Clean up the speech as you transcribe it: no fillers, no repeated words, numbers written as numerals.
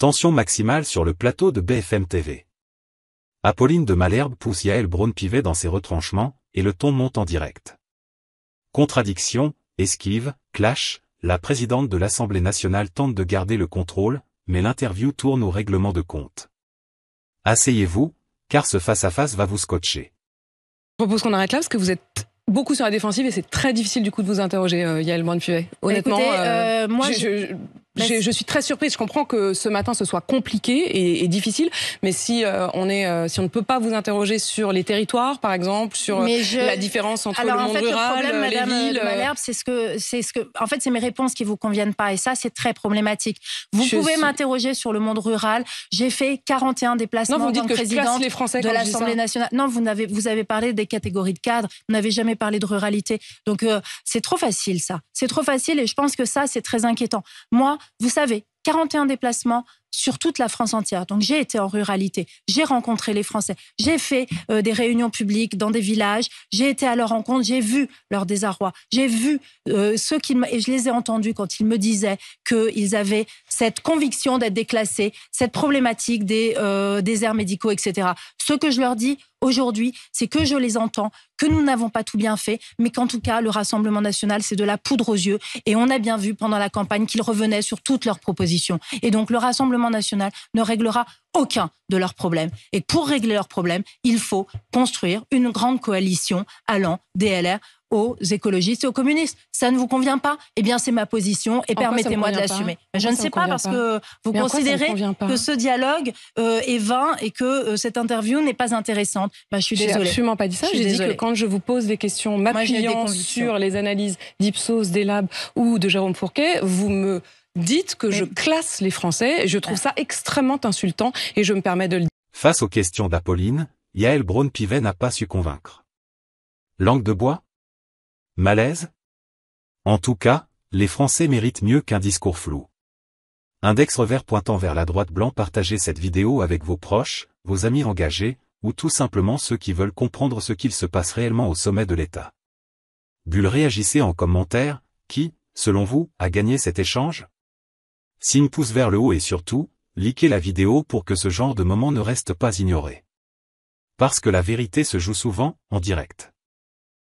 Tension maximale sur le plateau de BFM TV. Apolline de Malherbe pousse Yaël Braun-Pivet dans ses retranchements, et le ton monte en direct. Contradiction, esquive, clash, la présidente de l'Assemblée nationale tente de garder le contrôle, mais l'interview tourne au règlement de compte. Asseyez-vous, car ce face-à-face va vous scotcher. Je propose qu'on arrête là parce que vous êtes beaucoup sur la défensive et c'est très difficile du coup de vous interroger, Yaël Braun-Pivet. Honnêtement, écoutez, moi je suis très surprise. Je comprends que ce matin ce soit compliqué et difficile, mais si on ne peut pas vous interroger sur les territoires, par exemple, sur la différence entre le monde rural, les villes. Malherbe, en fait, c'est mes réponses qui vous conviennent pas, et ça, c'est très problématique. Vous pouvez m'interroger sur le monde rural. J'ai fait 41 déplacements en tant que présidente de l'Assemblée nationale. Non, vous avez parlé des catégories de cadres. Vous n'avez jamais parlé de ruralité. Donc, c'est trop facile, ça. C'est trop facile, et je pense que ça, c'est très inquiétant. Moi, vous savez, 41 déplacements sur toute la France entière. Donc, j'ai été en ruralité. J'ai rencontré les Français. J'ai fait des réunions publiques dans des villages. J'ai été à leur rencontre. J'ai vu leur désarroi. J'ai vu et je les ai entendus quand ils me disaient qu'ils avaient cette conviction d'être déclassés, cette problématique des déserts médicaux, etc. Ce que je leur dis aujourd'hui, c'est que je les entends, que nous n'avons pas tout bien fait, mais qu'en tout cas, le Rassemblement national, c'est de la poudre aux yeux. Et on a bien vu pendant la campagne qu'ils revenaient sur toutes leurs propositions. Et donc, le Rassemblement national ne réglera aucun de leurs problèmes. Et pour régler leurs problèmes, il faut construire une grande coalition allant des LR aux écologistes et aux communistes. Ça ne vous convient pas? Eh bien, c'est ma position et permettez-moi de l'assumer. Je ne sais pas parce que vous considérez que ce dialogue est vain et que cette interview n'est pas intéressante. Je suis désolée. J'ai absolument pas dit ça. J'ai dit que quand je vous pose des questions m'appuyant sur les analyses d'Ipsos, d'Elab ou de Jérôme Fourquet, vous me dites que je classe les Français. Je trouve ça extrêmement insultant et je me permets de le dire. Face aux questions d'Apolline, Yaël Braun-Pivet n'a pas su convaincre. Langue de bois? Malaise? En tout cas, les Français méritent mieux qu'un discours flou. Index revers pointant vers la droite blanc. Partagez cette vidéo avec vos proches, vos amis engagés, ou tout simplement ceux qui veulent comprendre ce qu'il se passe réellement au sommet de l'État. Bulle, réagissez en commentaire. Qui, selon vous, a gagné cet échange? Signe pouce vers le haut et surtout, likez la vidéo pour que ce genre de moment ne reste pas ignoré. Parce que la vérité se joue souvent en direct.